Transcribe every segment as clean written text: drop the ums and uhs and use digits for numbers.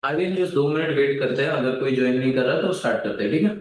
आगे just 2 minute wait करते हैं, अगर कोई ज्वाइन नहीं कर रहा तो स्टार्ट करते हैं, ठीक है।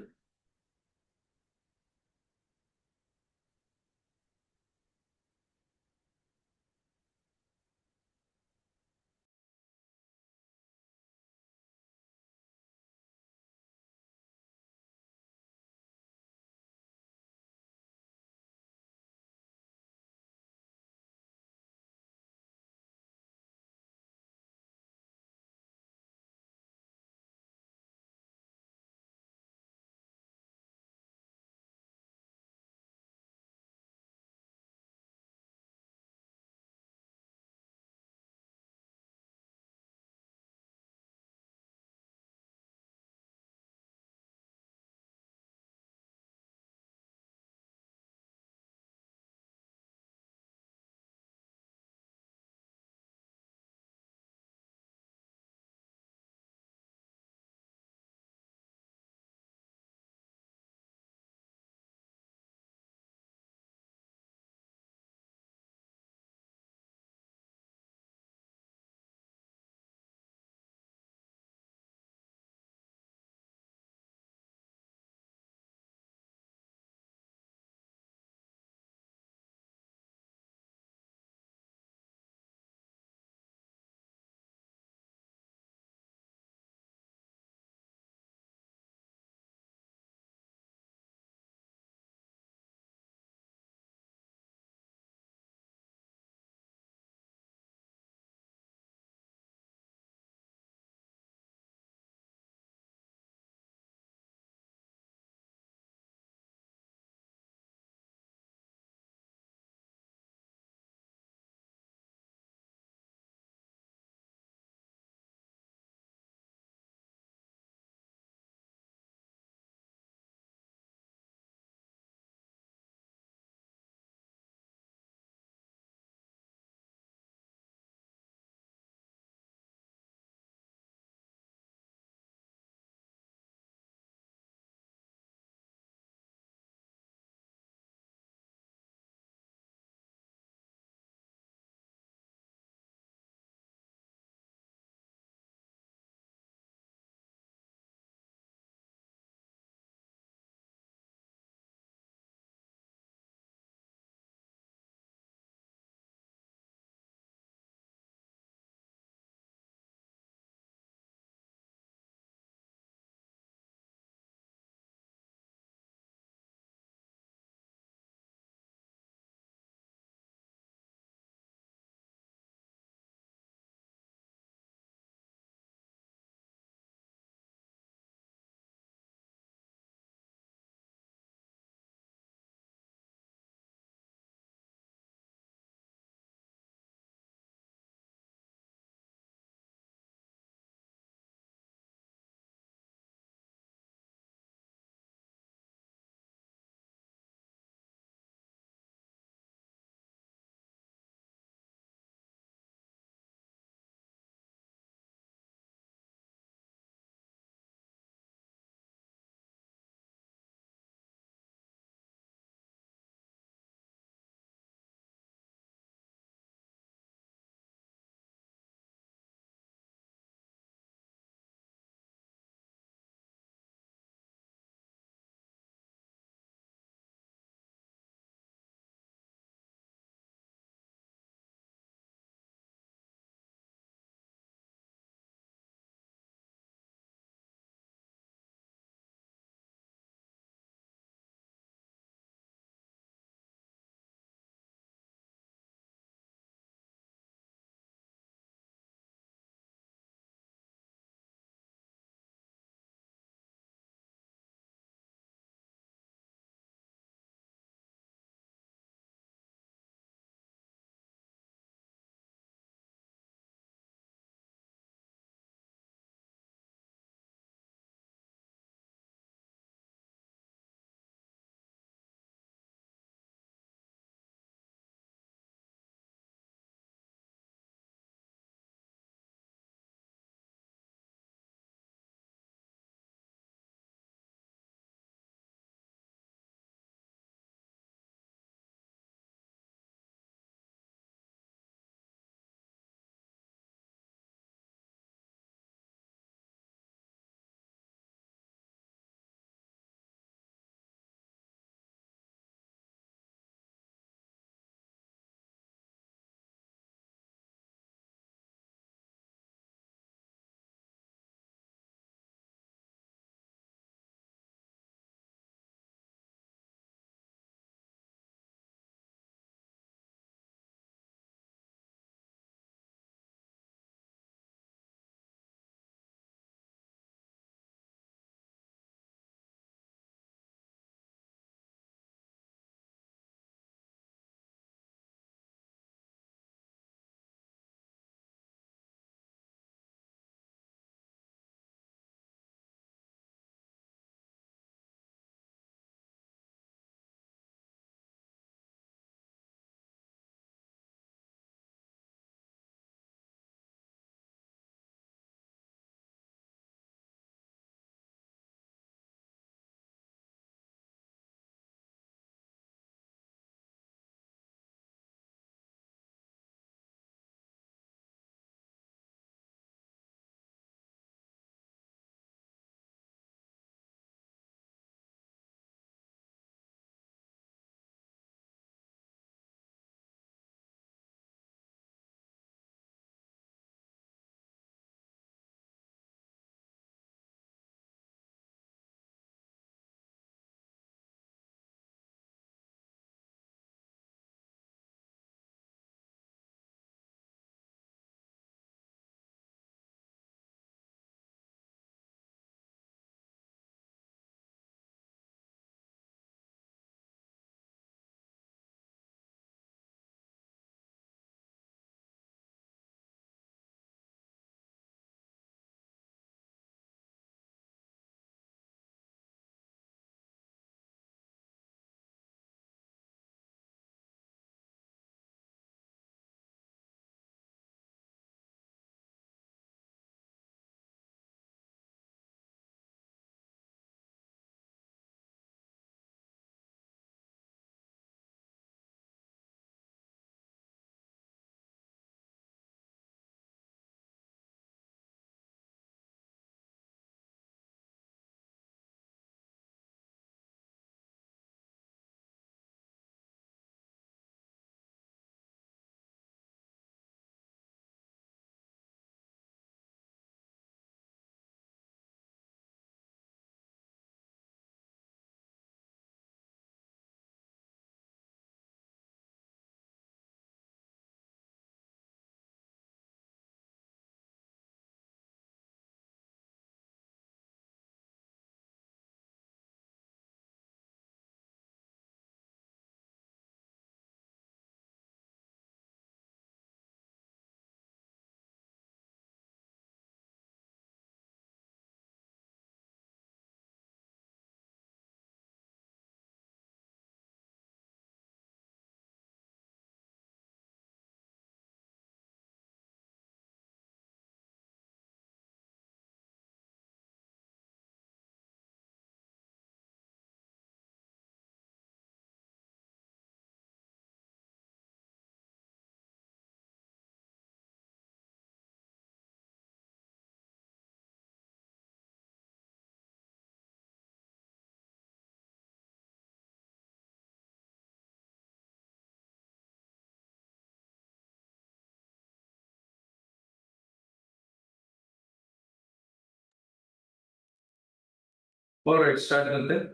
ऑलराइट, स्टार्ट करते हैं।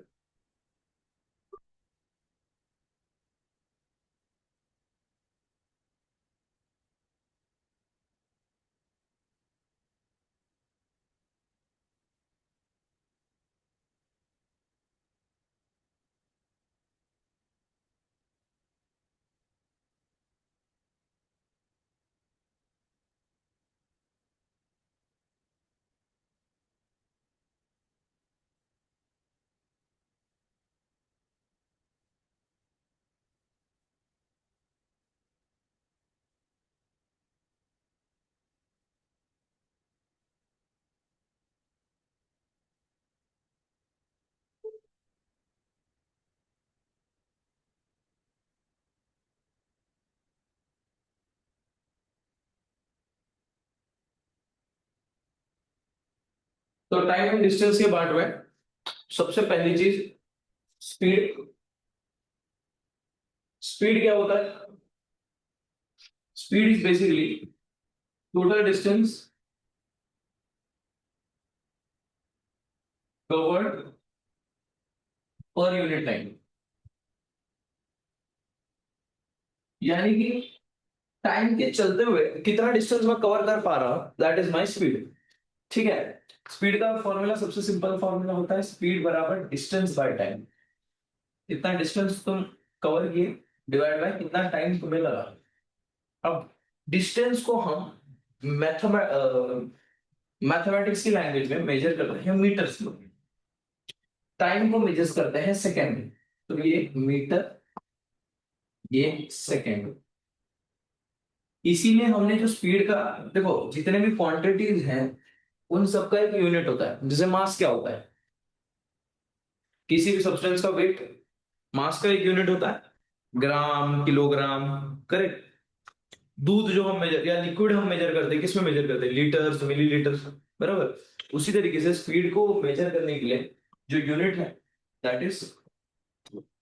तो टाइम एंड डिस्टेंस के बारे में सबसे पहली चीज, स्पीड। स्पीड क्या होता है? Speed is basically total distance covered per unit time. यानी कि टाइम के चलते हुए कितना डिस्टेंस मैं कवर कर पा रहा हूं, दैट इज माई स्पीड। ठीक है। स्पीड का फॉर्मूला सबसे सिंपल फॉर्मूला होता है स्पीड बराबर डिस्टेंस बाय टाइम। कितना डिस्टेंस तुम कवर किए डिवाइड बाय कितना टाइम तुम्हें लगा। अब डिस्टेंस को हम मैथमेटिक्स की लैंग्वेज में मेजर करते हैं मीटर्स में। टाइम को मेजर करते हैं सेकेंड में। तो ये मीटर, ये सेकेंड। इसीलिए हमने जो स्पीड का, देखो जितने भी क्वांटिटीज हैं उन सबका एक यूनिट होता है। जैसे मास क्या होता है, किसी भी सब्सटेंस का वेट, मास का एक यूनिट होता है ग्राम, किलोग्राम। करेक्ट। दूध जो हम मेजर या लिक्विड हम मेजर करते हैं, किसमें मेजर करते हैं? Litres, millilitres. बराबर। उसी तरीके से स्पीड को मेजर करने के लिए जो यूनिट है that is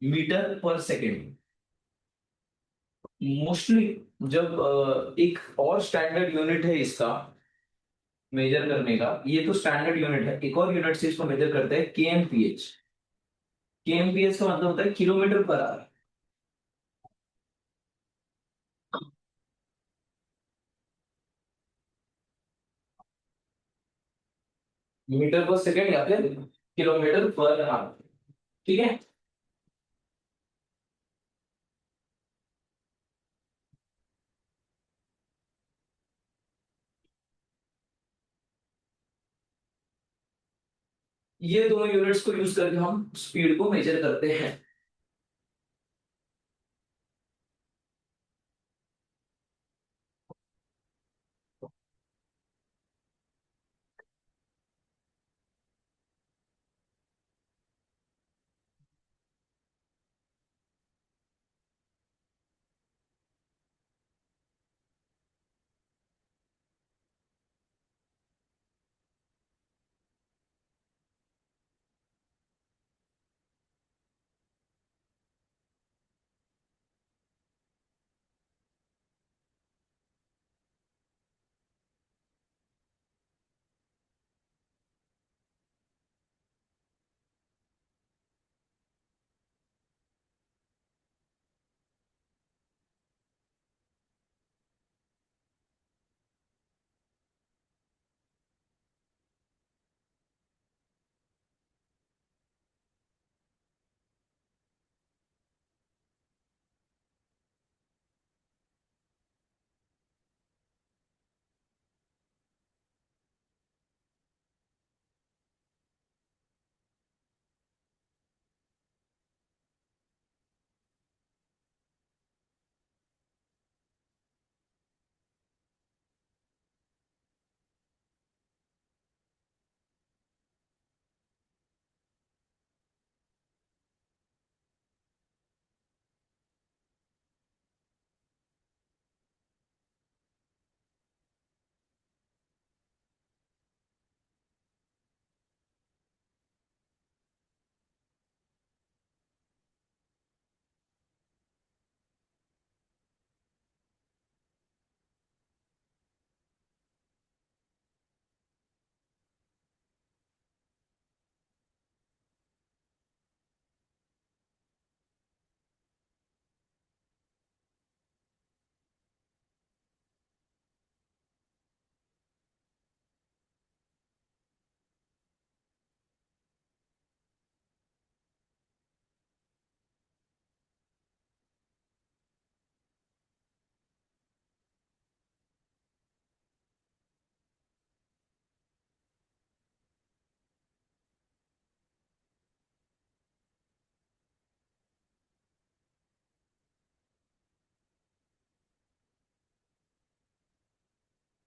metre per second. Mostly जब एक और स्टैंडर्ड यूनिट है इसका मेजर करने का, ये तो स्टैंडर्ड यूनिट है, एक और यूनिट से इसको मेजर करते हैं केएमपीएच। केएमपीएच का मतलब होता है kilometre per our. Metre per second या फिर किलोमीटर पर आवर। ठीक है। ये दोनों यूनिट्स को यूज करके हम स्पीड को मेजर करते हैं।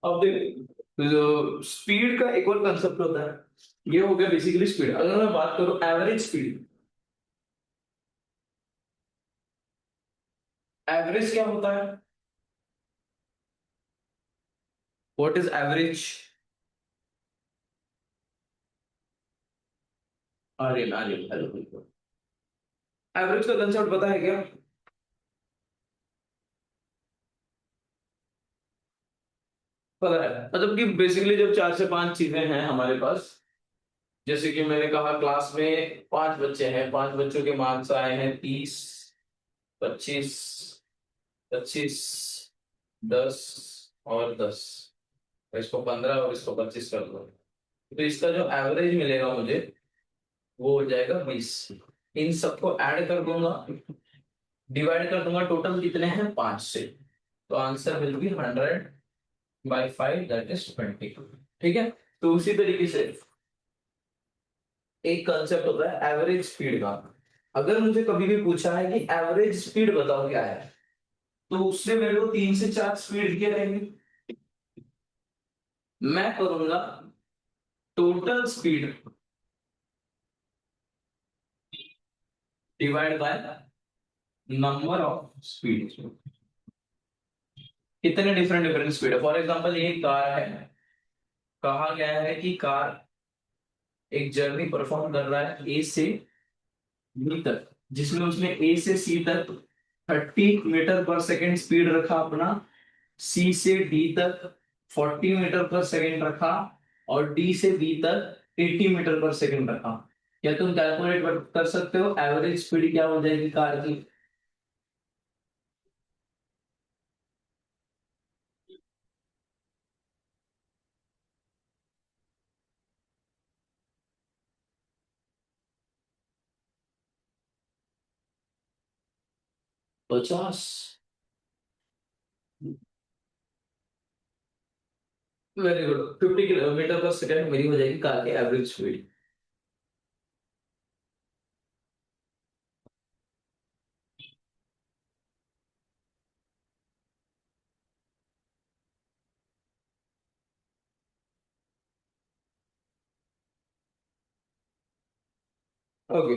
अब देख, जो स्पीड का एक और कंसेप्ट होता है, ये हो गया बेसिकली स्पीड। अगर मैं बात करूं एवरेज स्पीड, एवरेज क्या होता है? What is average? Aryan, Aryan, hello. Average का कंसेप्ट पता है क्या? पता है, मतलब कि बेसिकली जब चार से पांच चीजें हैं हमारे पास, जैसे कि मैंने कहा क्लास में पांच बच्चे हैं, पांच बच्चों के मार्क्स आए हैं 30, 25, 25, 10 और 10, इसको 15 और इसको 25 कर दो, तो इसका जो एवरेज मिलेगा मुझे वो हो जाएगा 20। इन सबको ऐड कर दूंगा, डिवाइड कर दूंगा, टोटल कितने हैं? पांच से। तो answer will be 100/5, that is 20। ठीक है। तो उसी तरीके से एक कंसेप्ट होता है एवरेज स्पीड का। अगर मुझे कभी भी पूछा है कि एवरेज स्पीड बताओ क्या है, तो उससे मेरे को तीन से चार स्पीड दिए रहेंगे। मैं करूंगा total speed divide by number of speed. कितने डिफरेंट डिफरेंट स्पीड है? फॉर एग्जांपल ये कार है, कहा गया है कि कार एक जर्नी परफॉर्म कर रहा है ए से बी तक, जिसमें उसने ए से सी तक 30 मीटर पर सेकेंड स्पीड रखा अपना, सी से डी तक 40 मीटर पर सेकेंड रखा, और डी से बी तक 80 मीटर पर सेकेंड रखा। क्या तुम कैलकुलेट कर सकते हो एवरेज स्पीड क्या हो जाएगी कार की? 50। वेरी गुड, 50 किलोमीटर पर सेकेंड मेरी हो जाएगी कार की एवरेज स्पीड। ओके।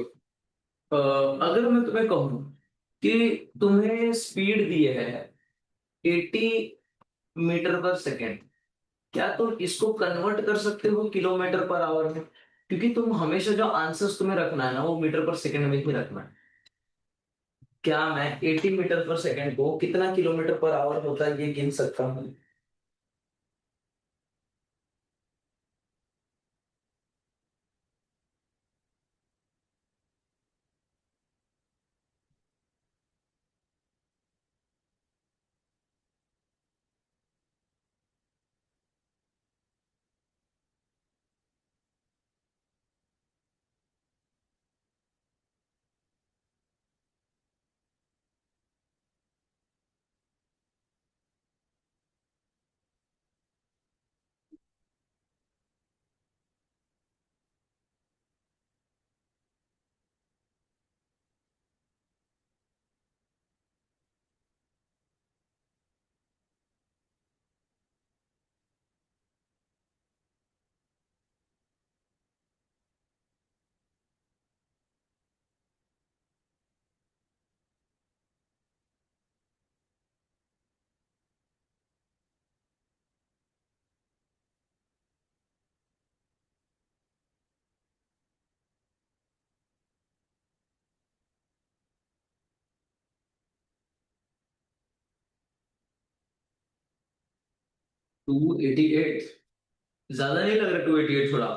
अगर मैं तुम्हें कहूँ कि तुम्हें स्पीड दी है 80 मीटर पर सेकेंड, क्या तुम इसको कन्वर्ट कर सकते हो किलोमीटर पर आवर में? क्योंकि तुम हमेशा जो आंसर्स तुम्हें रखना है ना, वो मीटर पर सेकेंड में ही रखना है। क्या मैं 80 मीटर पर सेकेंड को कितना किलोमीटर पर आवर होता है ये गिन सकता हूँ? 288? ज्यादा नहीं लग रहा 288 थोड़ा?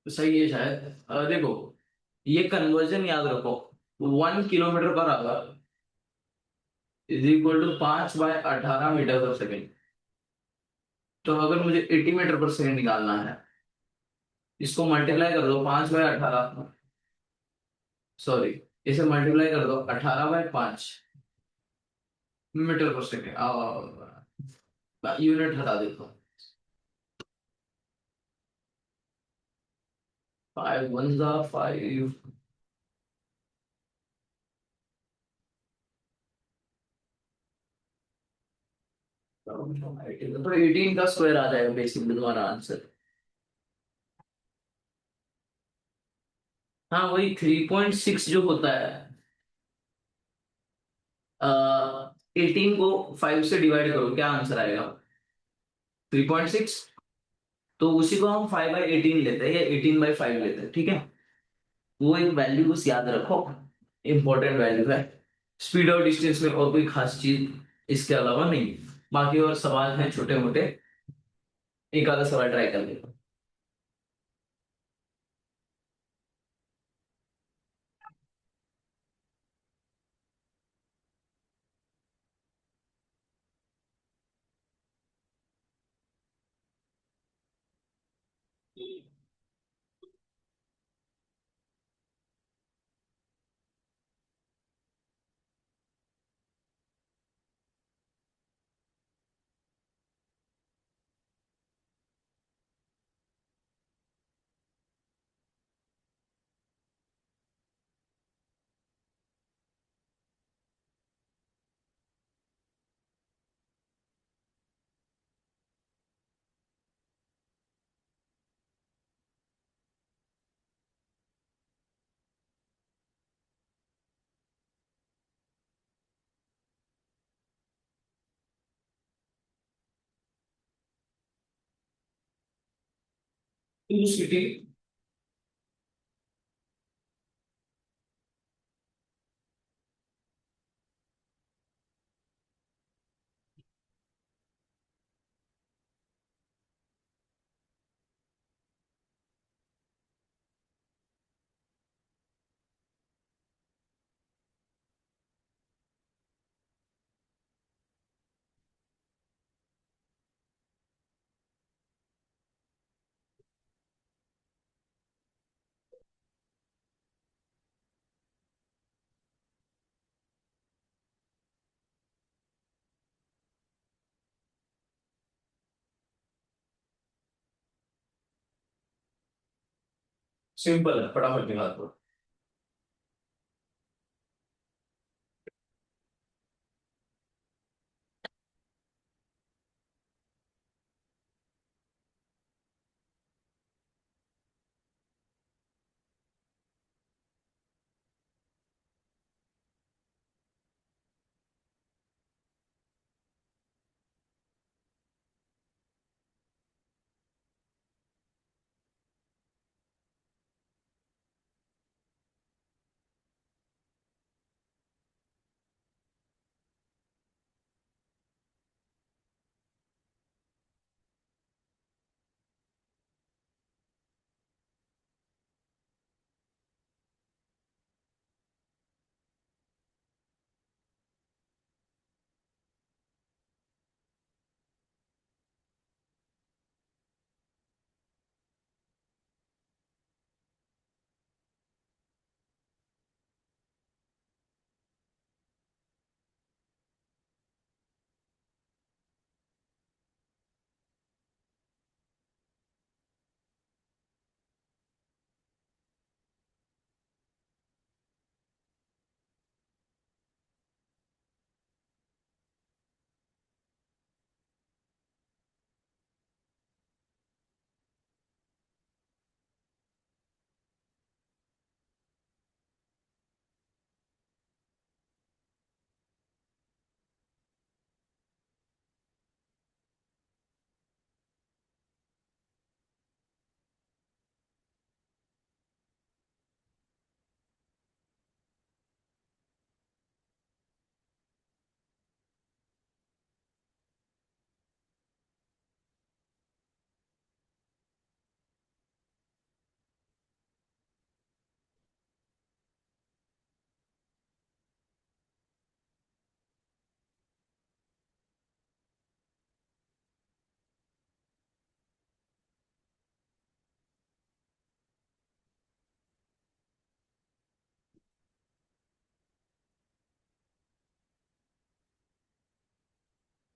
सही है शायद। देखो, ये कन्वर्जन याद रखो, 1 kilometre per hour is equal to 5/18 metre per second. तो अगर मुझे 80 मीटर पर सेकेंड निकालना है, इसको मल्टीप्लाई कर दो 5/18, सॉरी, इसे मल्टीप्लाई कर दो 18/5 मीटर पर सेकेंड। यूनिट हटा देता हूँ। फाइव वन जा फाइव। तो 18 का स्क्वायर आ जाएगा बेसिकली तुम्हारा आंसर। हाँ वही 3.6 जो होता है, 18 को 5 से डिवाइड करो, क्या आंसर आएगा? 3.6। तो उसी को हम 5/18 लेते हैं या 18/5 लेते हैं, ठीक है। वो एक वैल्यू बस याद रखो, इंपॉर्टेंट वैल्यू है। स्पीड और डिस्टेंस में और कोई खास चीज इसके अलावा नहीं। बाकी और सवाल हैं छोटे मोटे, एक आधा सवाल ट्राई कर लेते हैं। To city. सिंपल है, फटाफट निकाल दो।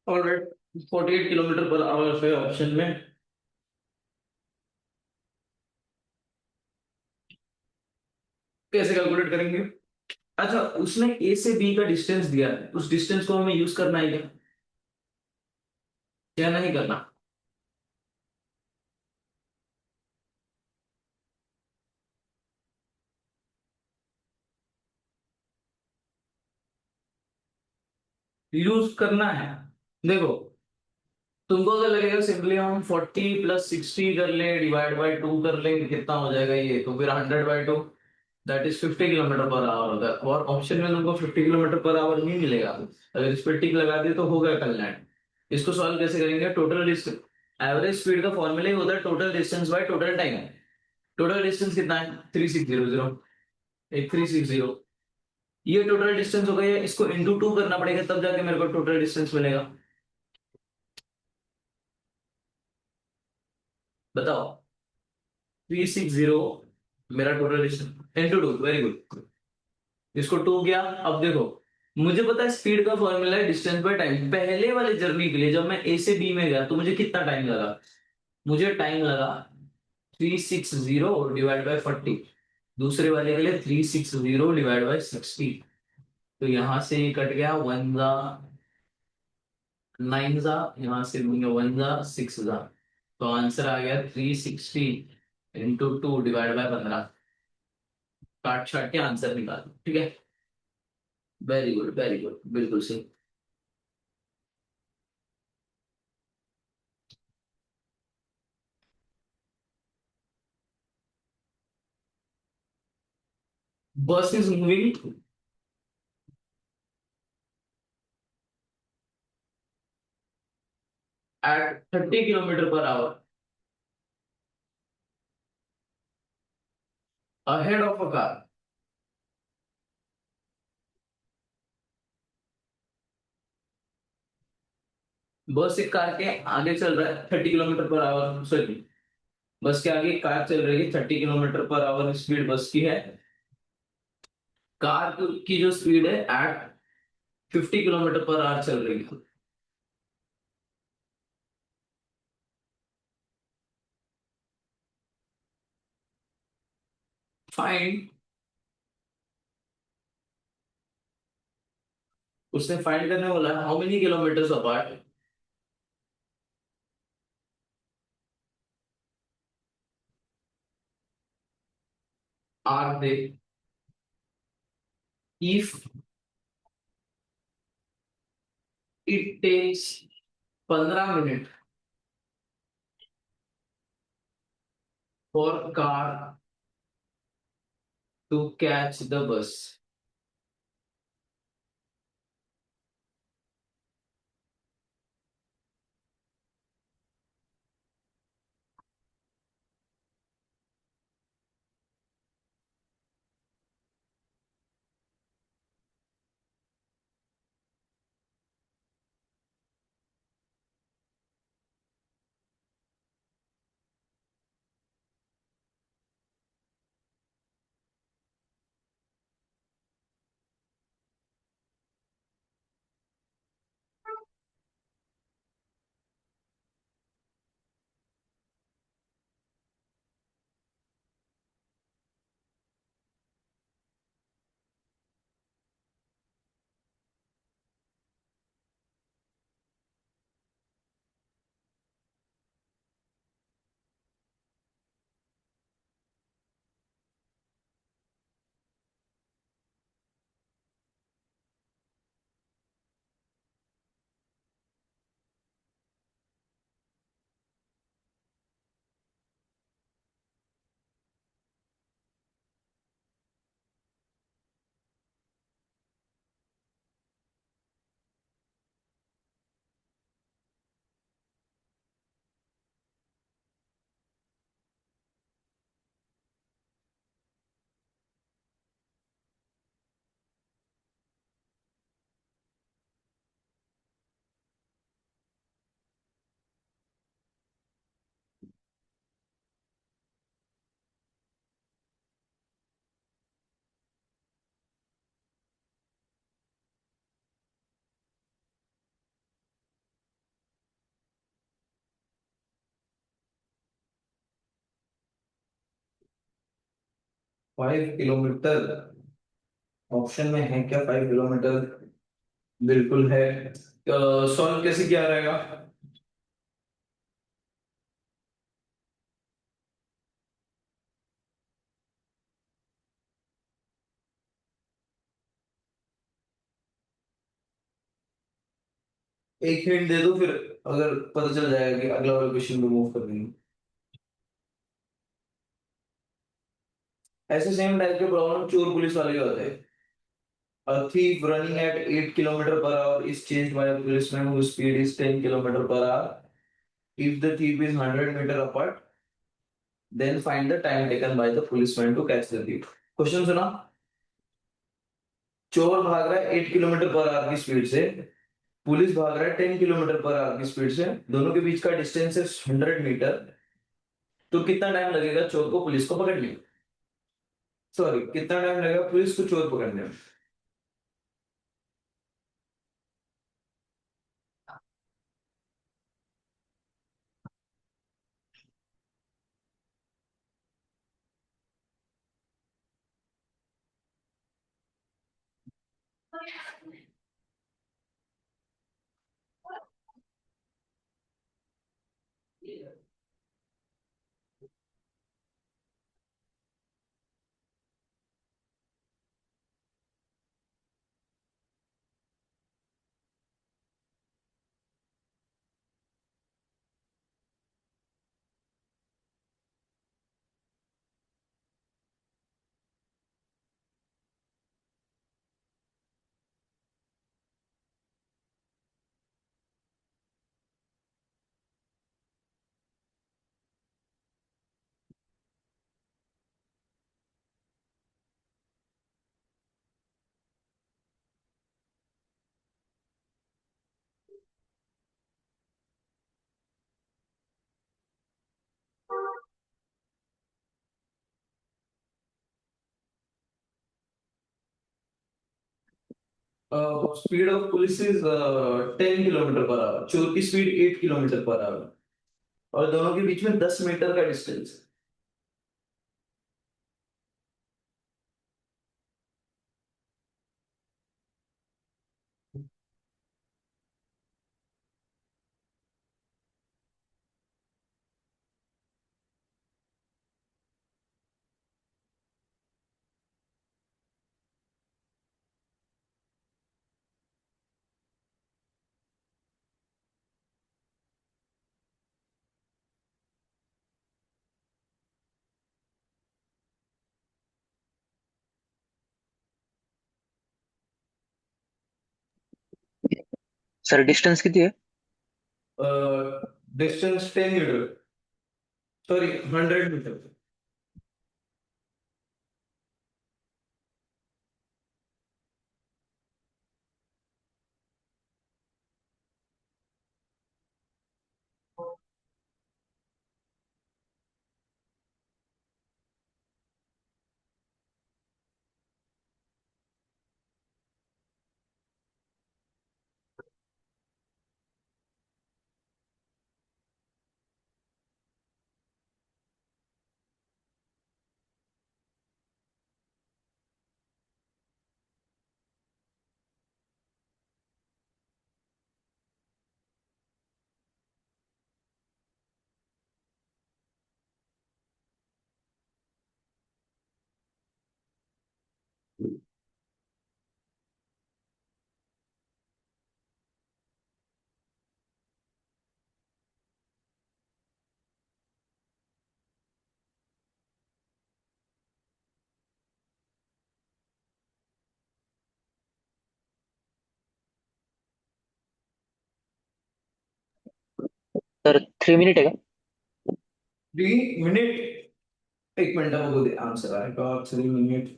ऑलराइट, 48 किलोमीटर पर आवर है ऑप्शन में। कैलकुलेट करेंगे। अच्छा, उसने ए से बी का डिस्टेंस दिया है, उस डिस्टेंस को हमें यूज करना है क्या, या नहीं करना? यूज करना है। देखो, तुमको अगर लगेगा सिंपली हम 40 + 60 कर ले, डिवाइड बाय 2 कर ले, कितना हो जाएगा ये, तो फिर 100/2, दैट इज 50 km/h होगा, और ऑप्शन में तुमको 50 km/h नहीं मिलेगा। अगर इस पर टिक लगा दे तो होगा कल्याण। इसको सॉल्व कैसे करेंगे? टोटल डिस्टेंस, एवरेज स्पीड का फॉर्मूला ही होता है total distance by total time. Total distance कितना है? 3600, एक 360। ये टोटल डिस्टेंस हो गया, इसको इंटू 2 करना पड़ेगा, तब जाके मेरे को टोटल डिस्टेंस मिलेगा। बताओ। 360 मेरा total distance into 2, very good. इसको 2 किया। अब देखो, मुझे पता है स्पीड का फॉर्मूला है डिस्टेंस बाय टाइम। पहले वाले जर्नी के लिए जब मैं ए से बी में गया तो मुझे कितना टाइम लगा? मुझे टाइम लगा 360 डिवाइड बाय 40। दूसरे वाले के लिए 360 डिवाइड बाय 60। तो यहां से ये कट गया, 1 जा 9 जा, यहां से 1 जा 6 जा। तो आंसर आ गया 360 × 2 डिवाइड बाय 15। काट छाट के आंसर निकाल, ठीक है। वेरी गुड, वेरी गुड, बिल्कुल सही। बस is moving at 30 km/h ahead of a car. बस एक कार के आगे चल रहा है 30 km/h, सॉरी, बस के आगे एक कार चल रही है, 30 km/h स्पीड बस की है। कार की जो स्पीड है एट 50 km/h चल रही है। फाइंड, उसने फाइंड करने बोला है, how many kilometres apart are they if it takes 15 minute for car to catch the bus. 5 kilometre option में है क्या 5 किलोमीटर? बिल्कुल है। सॉल्व कैसे किया रहेगा? एक हिंट दे दो फिर, अगर पता चल जाएगा कि अगला वाला क्वेश्चन में मूव कर देंगे। ऐसे सेम टाइप के प्रॉब्लम चोर पुलिस वाले के होते हैं। A thief running at 8 kilometer per hour is chased by a policeman whose speed is 10 kilometer per hour. If the thief is 100 meter apart, then find the time taken by the policeman to catch the thief. Question सुना। चोर भाग रहा है 8 kilometre per our की speed से, police भाग रहा है 10 किलोमीटर पर आवर की स्पीड से, दोनों के बीच का डिस्टेंस है 100 मीटर। तो कितना टाइम लगेगा चोर को पुलिस को पकड़ने में? सॉरी, कितना टाइम लगेगा पुलिस को चोर पकड़ने में? Speed of police is 10 kilometre per our, चोर की स्पीड 8 किलोमीटर पर आवर, और दोनों के बीच में 10 मीटर का डिस्टेंस। सर डिस्टेंस किती आहे? Distance 10 metre, sorry 100 metre. तर 3 मिनिट आहे का? 3 मिनिट? एक मिनिट बघू दे आन्सर आहे का 3 मिनिट।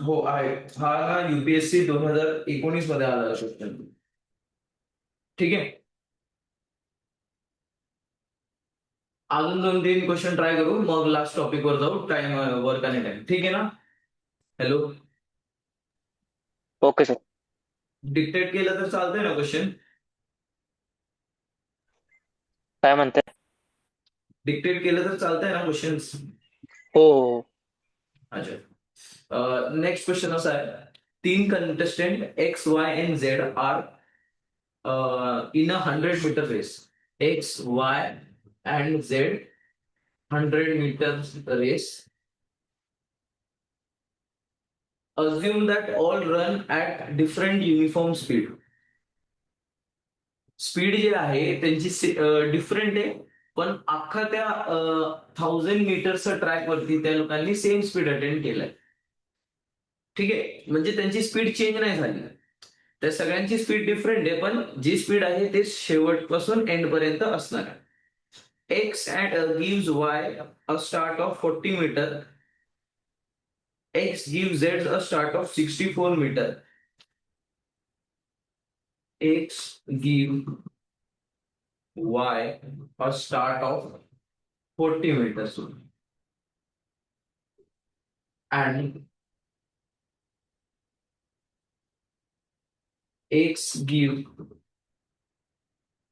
हो आहे। हा ना UPSC 2019 मध्ये आलेला क्वेश्चन। ठीक आहे, अजून 2-3 क्वेश्चन ट्राय करू, मग लास्ट टॉपिक वर जाऊ, टाइम वर्क आणि टाइम, ठीक आहे ना? Hello, okay sir. डिक्टेट केलं तर चालतंय ना क्वेश्चन? काय म्हणताय? डिक्टेट केलं तर चालतंय ना क्वेश्चन्स? हो हो हो. अच्छा, नेक्स्ट क्वेश्चन असा आहे, तीन contestant X Y and Z are in a 100 metre race. X Y and Z 100 metre race. Assume that all run at different uniform speed. Speed जे आहे त्यांची डिफरंट आहे, पण अख्खा त्या 1000 मीटरच्या ट्रॅक वरती त्या लोकांनी सेम स्पीड अटेंड केलंय. ठीक आहे, म्हणजे त्यांची स्पीड चेंज नाही झाली. त्या सगळ्यांची स्पीड डिफरंट आहे, पण जी स्पीड आहे ते शेवटपासून एंड पर्यंत असणार आहे. X gives Y a start of 40 metre. X gives Z a start of 64 metre. X give y a start of 40 meters and x give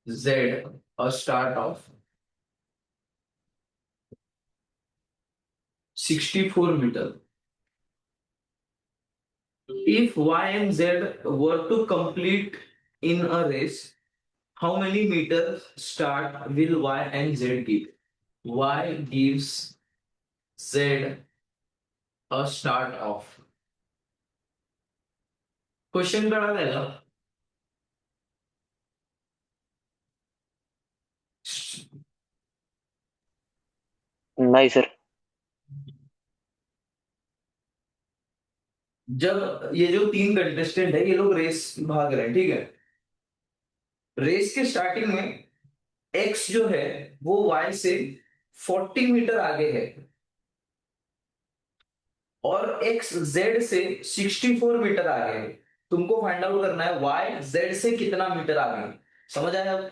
z a start of 64 meter. If y and z were to complete in a race, how many meters start will y and z give? Y gives z a start of. Question कळालाय का? नाही sir. जब ये जो तीन contestant है ये लोग रेस भाग रहे हैं, ठीक है. रेस के स्टार्टिंग में एक्स जो है वो वाई से 40 मीटर आगे है और एक्स जेड से 64 मीटर आगे है. तुमको फाइंड आउट करना है वाई जेड से कितना मीटर आगे है. समझ आया अब?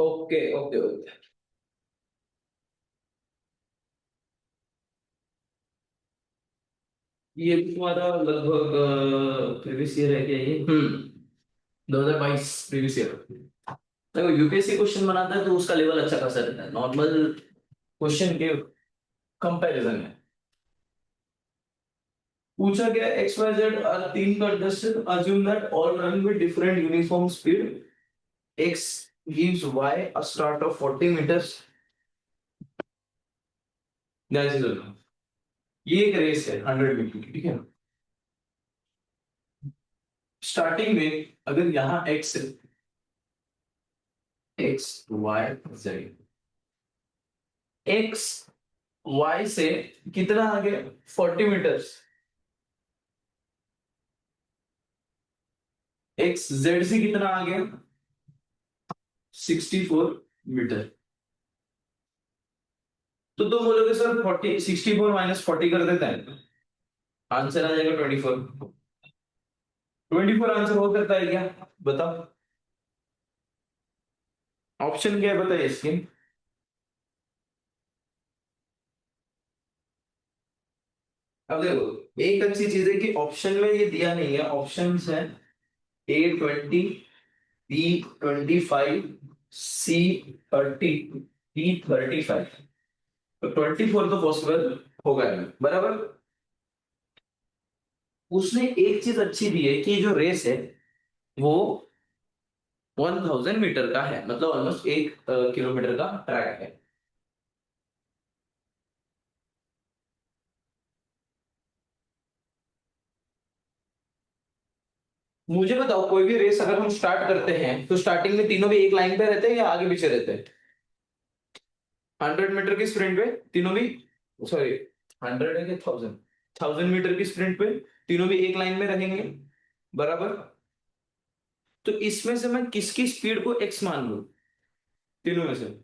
Okay okay okay. ये भी तुम्हारा लगभग प्रीवियस ईयर है क्या ये? 2022 प्रीवियस ईयर। देखो यूपीएससी क्वेश्चन बनाता है तो उसका लेवल अच्छा खासा रहता है नॉर्मल क्वेश्चन के कंपैरिजन में। पूछा गया एक्स वाई जेड तीन contestant assume that all run with different uniform speed. X gives Y a start of 40 metres. That is ये एक रेस है 100 मीटर की, ठीक है। स्टार्टिंग में अगर यहाँ एक्स है, X Y Z, X Y से कितना आगे 40 मीटर्स, एक्स जेड से कितना आगे 64 मीटर। तो तुम बोलोगे सर 64 - 40 कर देते हैं, आंसर आ जाएगा 24। 24 आंसर हो सकता है क्या? बताओ ऑप्शन क्या है, बताइए इसके। अब देखो एक अच्छी चीज है कि ऑप्शन में ये दिया नहीं है, ऑप्शंस है A 20, B 25, C 30, D 35। तो 24 तो पॉसिबल होगा नहीं, बराबर। उसने एक चीज अच्छी दी है कि जो रेस है वो 1000 मीटर का है, मतलब ऑलमोस्ट 1 किलोमीटर का ट्रैक है। मुझे बताओ कोई भी रेस अगर हम स्टार्ट करते हैं तो स्टार्टिंग में तीनों भी एक लाइन पे रहते हैं या आगे पीछे रहते हैं? 100 मीटर की स्प्रिंट पे तीनों भी, सॉरी 100 है कि 1000, 1000 मीटर की स्प्रिंट पे तीनों भी एक लाइन में रहेंगे, बराबर। तो इसमें से मैं किसकी स्पीड को एक्स मान लूं, तीनों में से?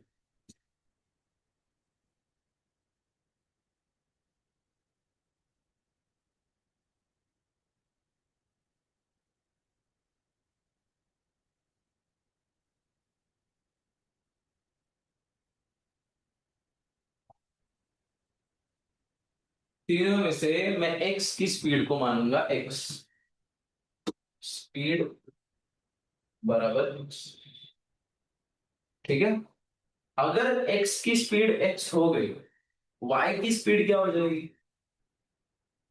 तीनों में से मैं एक्स की स्पीड को मानूंगा, एक्स स्पीड बराबर x, ठीक है। अगर एक्स की स्पीड एक्स हो गई, वाई की स्पीड क्या हो जाएगी?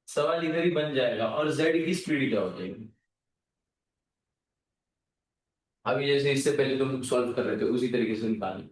सवाल इधर ही बन जाएगा, और जेड की स्पीड क्या हो जाएगी? अभी जैसे इससे पहले तुम सॉल्व कर रहे थे उसी तरीके से निकालना।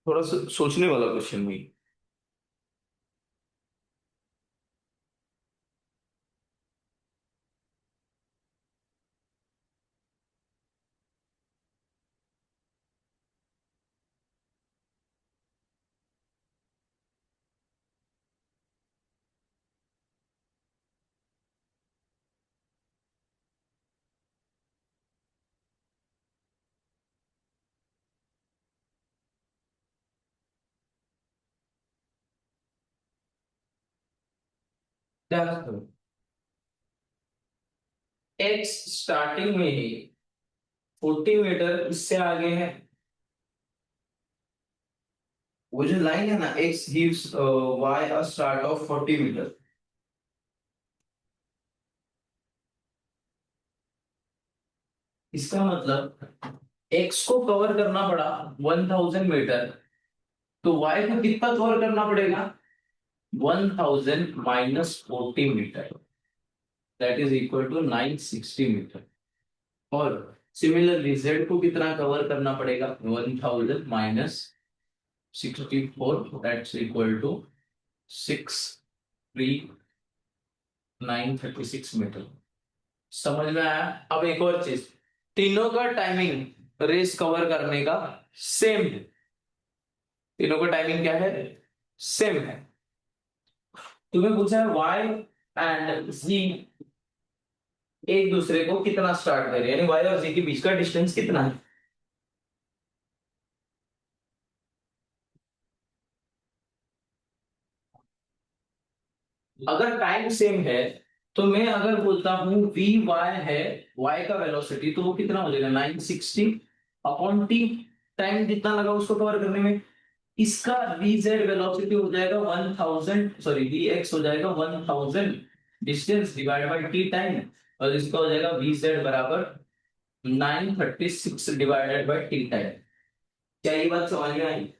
थोड़ा सोचने वाला क्वेश्चन भी। क्या एक्स स्टार्टिंग में ही 40 मीटर इससे आगे है, वो जो लाइन है ना, X gives Y a start of 40 metre, इसका मतलब एक्स को कवर करना पड़ा 1000 मीटर, तो वाई को कितना कवर करना पड़ेगा? 1000 - 40 metre, that is equal to 960 metre. और सिमिलरली जेड को कितना कवर करना पड़ेगा? 1000 - 64 दैट्स इक्वल टू 63936 मीटर। समझ में आया? अब एक और चीज, तीनों का टाइमिंग रेस कवर करने का सेम है। तीनों का टाइमिंग क्या है? सेम है। तुम्हें पूछा है वाई एंड जी एक दूसरे को कितना स्टार्ट करे, यानी वाई और जी के बीच का डिस्टेंस कितना है। अगर टाइम सेम है तो मैं अगर बोलता हूं वी वाई है, वाई का वेलोसिटी, तो वो कितना हो जाएगा 960 अपॉन टी। टाइम जितना लगा उसको कवर करने में, इसका vz वेलोसिटी हो जाएगा 1000, सॉरी vx हो जाएगा 1000 distance divide by T time, और इसका हो जाएगा vz बराबर 936 डिवाइडेड बाय टी टाइम। क्या ये बात समझ में आई?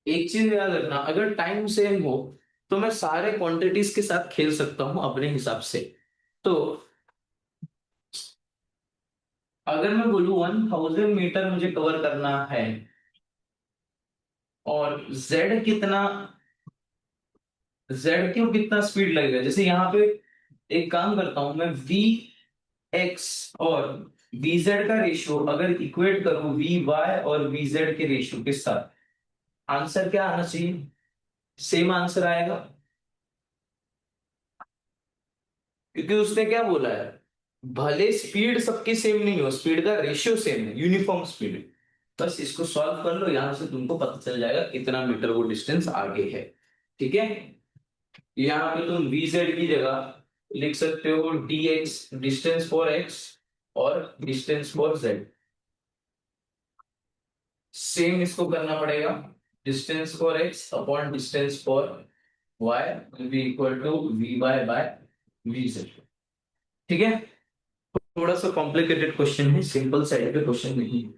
एक चीज याद रखना, अगर टाइम सेम हो तो मैं सारे क्वांटिटीज के साथ खेल सकता हूं अपने हिसाब से। तो अगर मैं बोलूं 1000 मीटर मुझे कवर करना है और z कितना, z क्यों कितना स्पीड लगेगा, जैसे यहाँ पे एक काम करता हूं मैं, वी एक्स और वी जेड का रेशियो अगर इक्वेट करूं वी वाई और वी जेड के रेशियो के साथ, आंसर क्या आना चाहिए? सेम आंसर आएगा। क्योंकि उसने क्या बोला है, भले स्पीड सबकी सेम नहीं हो, स्पीड का रेशियो सेम है, यूनिफॉर्म स्पीड। बस इसको सॉल्व कर लो, यहां से तुमको पता चल जाएगा कितना मीटर वो डिस्टेंस आगे है। ठीक है, यहाँ पे तुम वी जेड की जगह लिख सकते हो D X, distance for X और डिस्टेंस फॉर जेड। सेम इसको करना पड़ेगा, distance for X upon distance for Y will be equal to V Y by V Z. ठीक है, थोड़ा सा कॉम्प्लिकेटेड क्वेश्चन है, सिंपल साइड पे क्वेश्चन नहीं है।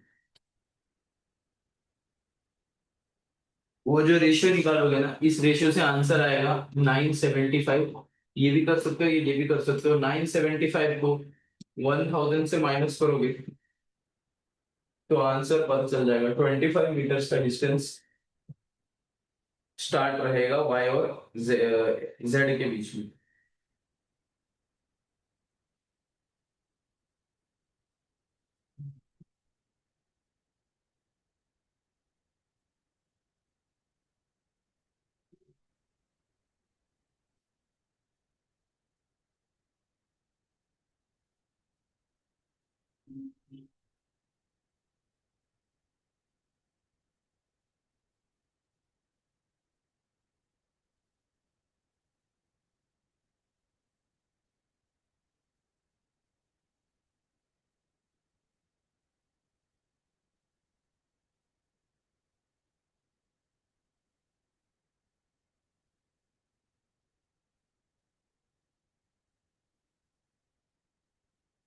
वो जो रेशियो निकालोगे ना, इस रेशियो से आंसर आएगा 975। ये भी कर सकते हो, ये भी कर सकते हो। 975 को 1000 से माइनस करोगे तो आंसर पता चल जाएगा, 25 मीटर्स का डिस्टेंस स्टार्ट रहेगा वाई और जेड के बीच में।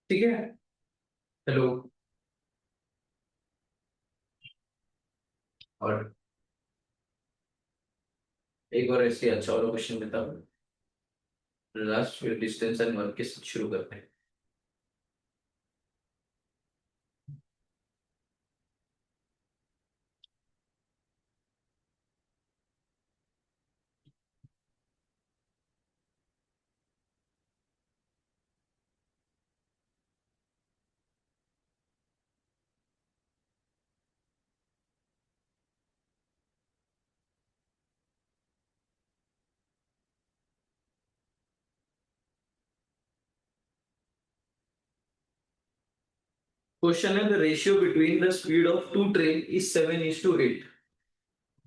ठीक है, हेलो। और एक और ऐसे अच्छा और क्वेश्चन बताओ, लास्ट फिर डिस्टेंस एंड वर्क के साथ शुरू करते हैं। क्वेश्चन है the ratio between the speed of two train is 7:8।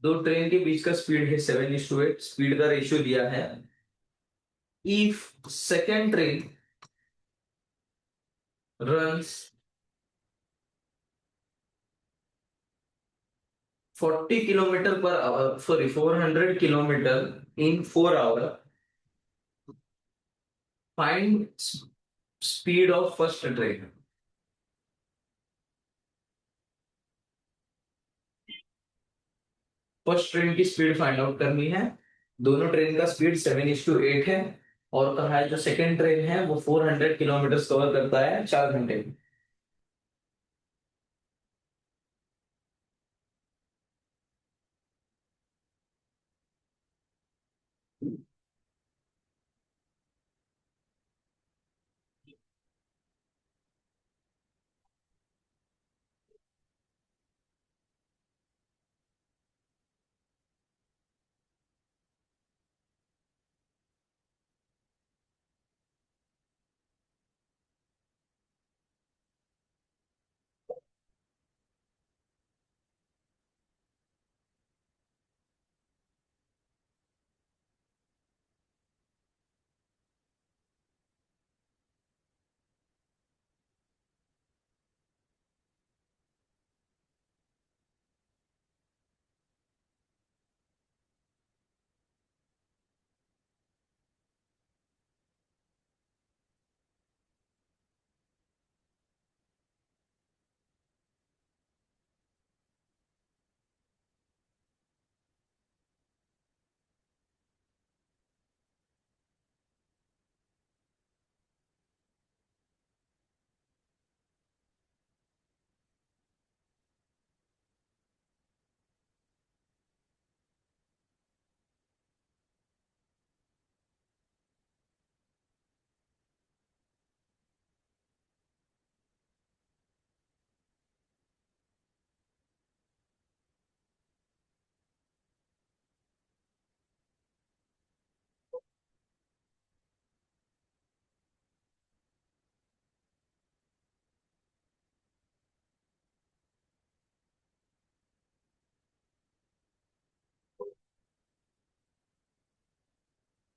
दो ट्रेन के बीच का स्पीड है 7:8, स्पीड का रेशियो दिया है। If second train runs 40 kilometre per hour, sorry 400 kilometre in 4 hour, find speed of first train. First train की speed find out करनी है। दोनों ट्रेन का स्पीड 7:8 है। और कहा है जो सेकंड ट्रेन है वो 400 किलोमीटर कवर करता है 4 घंटे में।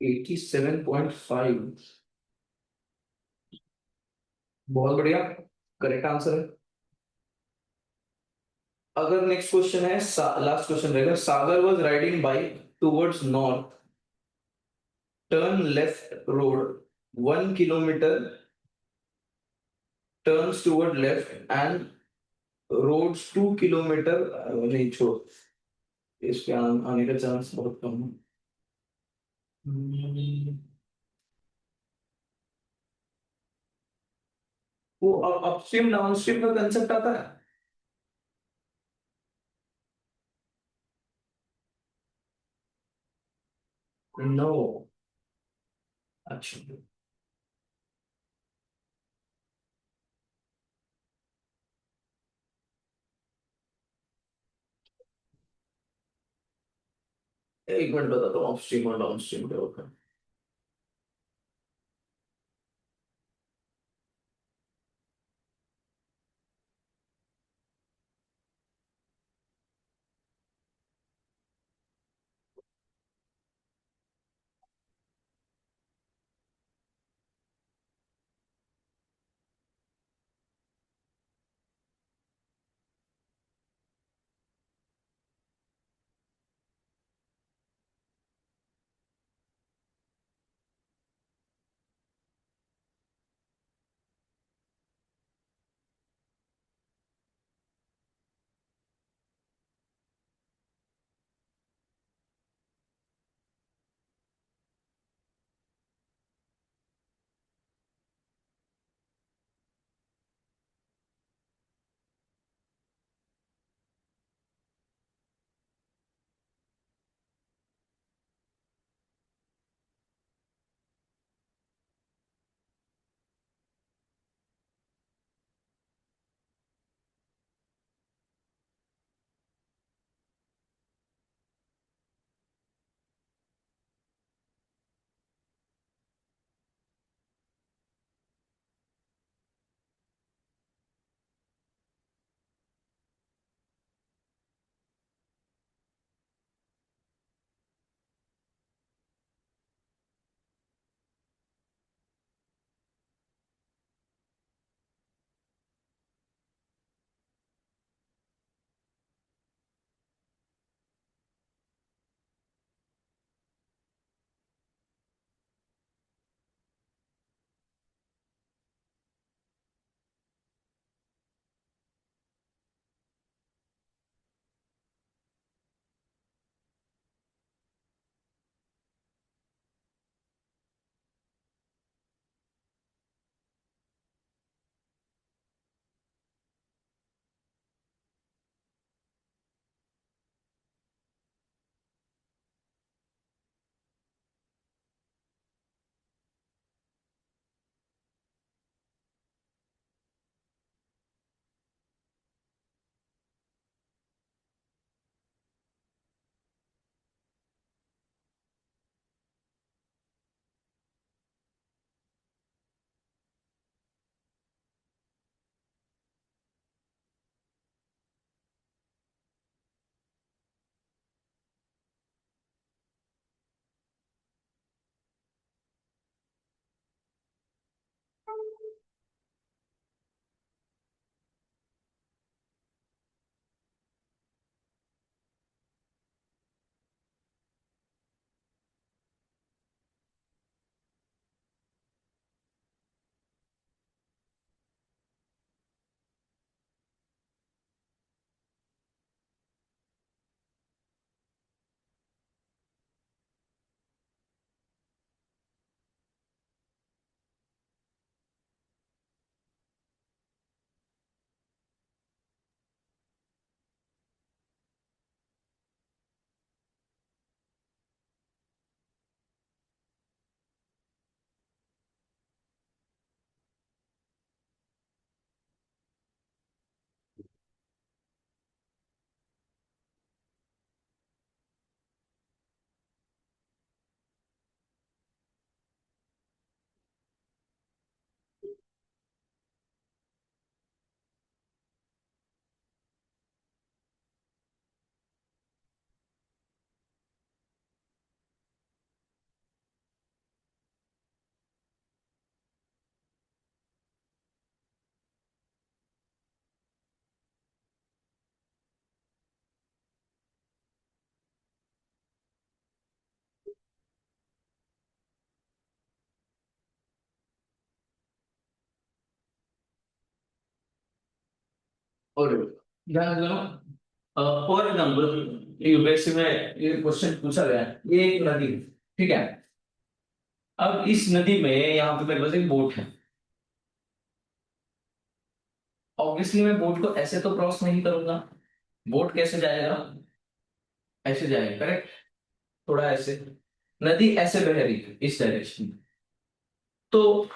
87.5। बहुत बढ़िया, करेक्ट आंसर है। अगर नेक्स्ट क्वेश्चन है, लास्ट क्वेश्चन रहेगा। Sagar was riding bike towards north, turn left road 1 kilometre, turns toward left and roads 2 kilometre. नहीं छोड़, इसके आने का चांस बहुत कम है। हम्म, वो अपस्ट्रीम डाउनस्ट्रीम का कंसेप्ट आता है। नो। अच्छा, 1 मिनट बताता हूँ अपस्ट्रीम और डाउनस्ट्रीम क्या होता है। और ध्यान देना, फॉर एग्जाम्पल यूपीएससी में ये क्वेश्चन पूछा गया है, ये एक नदी है, ठीक है। अब इस नदी में यहाँ पे मेरे पास एक बोट है। ऑब्वियसली मैं बोट को ऐसे तो क्रॉस नहीं करूंगा। बोट कैसे जाएगा? ऐसे जाएगा, करेक्ट। थोड़ा ऐसे। नदी ऐसे बह रही है इस डायरेक्शन में। तो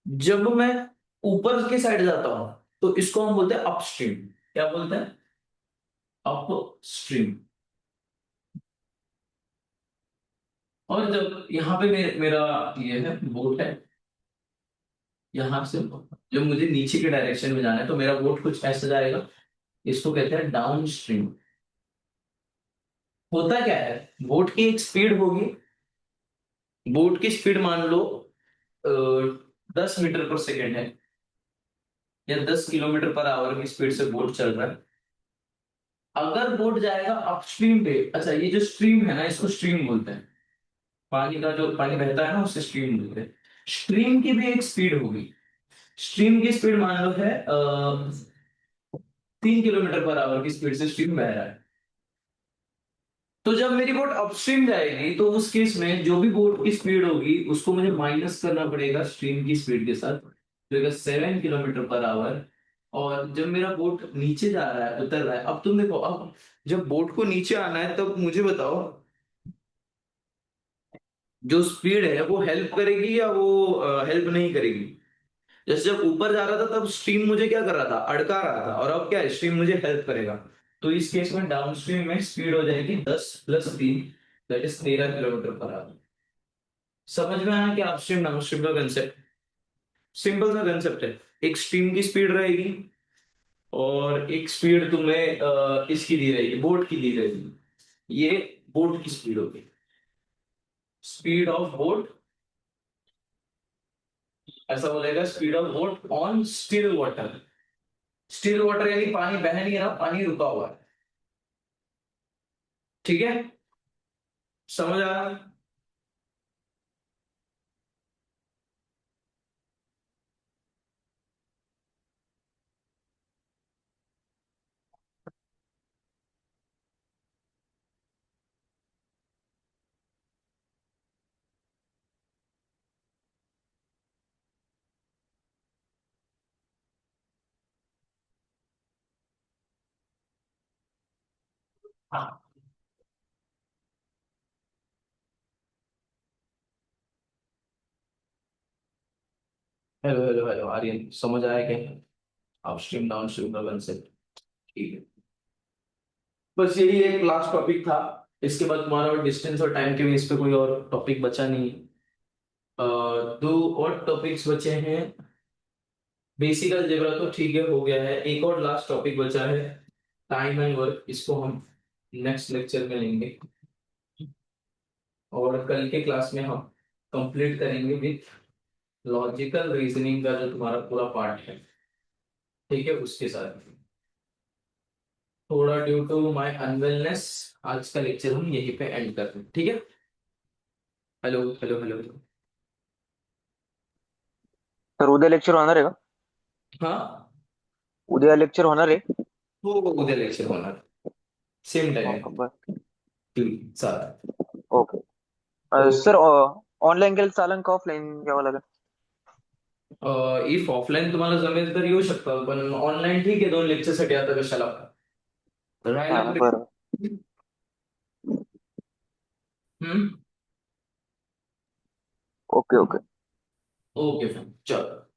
जब मैं ऊपर की साइड जाता हूं तो इसको हम बोलते हैं अपस्ट्रीम। क्या बोलते हैं? अपस्ट्रीम। और जब यहाँ पे मेरा ये है, बोट है, यहाँ से जब मुझे नीचे के डायरेक्शन में जाना है तो मेरा बोट कुछ ऐसा जाएगा। इसको कहते हैं डाउन स्ट्रीम। होता क्या है, बोट की एक स्पीड होगी। बोट की स्पीड मान लो 10 मीटर पर सेकेंड है, या 10 किलोमीटर पर आवर की स्पीड से बोट चल रहा है। अगर बोट जाएगा अपस्ट्रीम पे, अच्छा ये जो स्ट्रीम है ना, इसको स्ट्रीम बोलते हैं। पानी का जो पानी बहता है ना, उससे स्ट्रीम बोलते हैं। स्ट्रीम की भी एक स्पीड होगी। स्ट्रीम की स्पीड मान लो है 3 किलोमीटर पर आवर की स्पीड से स्ट्रीम बह रहा है। तो जब मेरी बोट अपस्ट्रीम जाएगी तो उस केस में जो भी बोट की स्पीड होगी उसको मुझे माइनस करना पड़ेगा स्ट्रीम की स्पीड के साथ, जो है 7 किलोमीटर पर आवर। और जब मेरा बोट नीचे जा रहा है, उतर रहा है, अब तुम देखो, अब जब बोट को नीचे आना है तब मुझे बताओ, जो स्पीड है वो हेल्प करेगी या वो हेल्प नहीं करेगी? जैसे जब ऊपर जा रहा था तब स्ट्रीम मुझे क्या कर रहा था, अड़का रहा था, और अब क्या है, स्ट्रीम मुझे हेल्प करेगा। तो इस केस में डाउन स्ट्रीम में स्पीड हो जाएगी 10 + 3, that is 13 kilometre per our. समझ में आया कि अपस्ट्रीम डाउनस्ट्रीम का कंसेप्ट? सिंपल सा कंसेप्ट है। एक स्ट्रीम की स्पीड रहेगी और एक स्पीड तुम्हें इसकी दी रहेगी, बोट की दी रहेगी। ये बोट की स्पीड होगी, स्पीड ऑफ बोट। ऐसा बोलेगा, speed of boat on still water. Still water यानी पानी बह नहीं रहा, पानी रुका हुआ है। ठीक है, समझ आ रहा है? हाँ। हेलो हेलो हेलो आर्यन, समझ आया क्या? अपस्ट्रीम डाउनस्ट्रीम का कंसेप्ट। ठीक है, बस यही एक लास्ट टॉपिक था। इसके बाद तुम्हारा डिस्टेंस और टाइम के बेस पे कोई और टॉपिक बचा नहीं। अ, दो और टॉपिक्स बचे हैं। बेसिक अलजेब्रा तो ठीक है, हो गया है। एक और लास्ट टॉपिक बचा है, टाइम एंड वर्क। इसको हम नेक्स्ट लेक्चर में लेंगे, और कल के क्लास में हम कंप्लीट करेंगे विथ लॉजिकल रीजनिंग का जो तुम्हारा पूरा पार्ट है। ठीक है, उसके साथ थोड़ा ड्यू टू माय अनवेलनेस आज का लेक्चर हम यहीं पे एंड करते हैं, ठीक है। Hello hello hello hello. Sir उद्या लेक्चर होणार आहे का? हाँ, उद्या लेक्चर होणार आहे? हो उद्या लेक्चर होणार, सेम हो टाइम, का, बरं. ठीक चालेल। ओके. ओके। सर ऑनलाईन केलं चालेल का ऑफलाईन घ्यावं लागेल? इफ ऑफलाईन तुम्हाला जमेल तर येऊ शकता, पण ऑनलाईन ठीक आहे, 2 लेक्चरसाठी आता कशाला हा, राहायला बरं. कुठे? हम्म। Okay okay. ओके, फाइन, चलो।